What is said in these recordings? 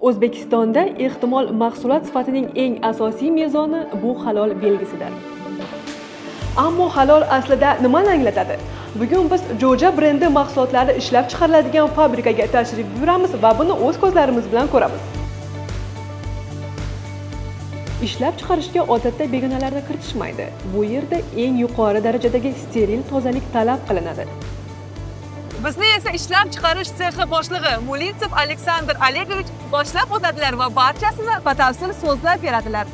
O'zbekistonda ehtimol mahsulot sifatining eng asosiy mezoni bu halol belgisidir. Ammo halol aslida nimani anglatadi? Bugun biz Joja brendi mahsulotlari ishlab chiqariladigan fabrikaga tashrif buyuramiz va buni o'z ko'zlarimiz bilan ko'ramiz. Ishlab chiqarishga odatda begonalarni kiritishmaydi. Bu yerda eng yuqori darajadagi steril tozalik talab qilinadi. Bizni esa ishlab chiqarish sexi boshlig'i Mulintsev Aleksandr Olegovich boshlab o'tadilar va barchasini batafsil so'zlab beradilar.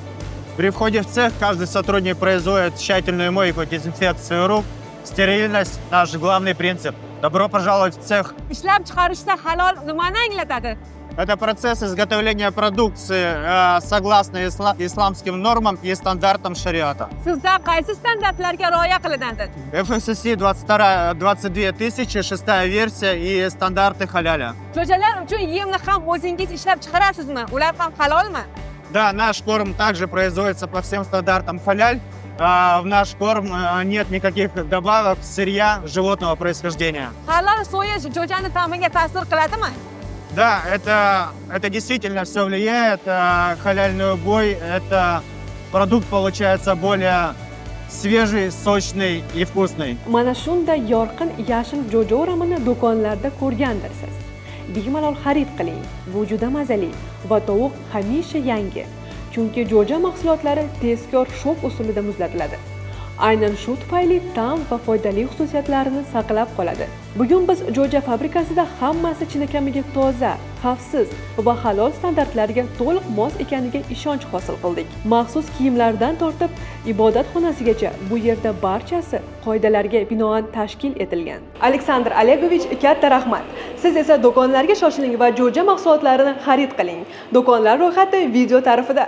При входе в цех каждый сотрудник производит тщательную мойку, дезинфекцию рук. Стерильность – наш главный принцип. Добро пожаловать в цех. Ishlab chiqarishda halol nimani anglatadi? Это процесс изготовления продукции согласно исламским нормам и стандартам шариата. Sizda qaysi standartlarga rioya qilinadi? FSC 22000, шестая версия и стандарты халяля. Jo'jalar uchun yemni ham o'zingiz ishlab chiqarasizmi? Ular ham halolmi? Да, наш корм также производится по всем стандартам халяль. В наш корм нет никаких добавок, сырья животного происхождения. Halol so'yish jo'jani ta'miga ta'sir qiladimi? Да, это действительно все влияет. Халяльный убой – это продукт получается более свежий, sочный и вкусный. Mana shunday yorqin yashil jo'ja o'ramini do'konlarda ko'rgandirsiz. Bemalol xarid qiling. Bu juda mazali va tovuq hamisha yangi. Chunki jo'ja mahsulotlari tezkor shok usulida muzlatiladi. Aynan shu tufayli ta'm va foydali xususiyatlarini saqlab qoladi. Bugun biz jo'ja fabrikasida hammasi chinakamiga toza, xavfsiz va halol standartlarga to'liq mos ekaniga ishonch hosil qildik. Maxsus kiyimlardan tortib ibodat xonasigacha bu yerda barchasi qoidalarga binoan tashkil etilgan. Aleksandr Olegovich, katta rahmat. Siz esa do'konlarga shoshiling va jo'ja mahsulotlarini xarid qiling. Do'konlar ro'yxati video ta'rifida.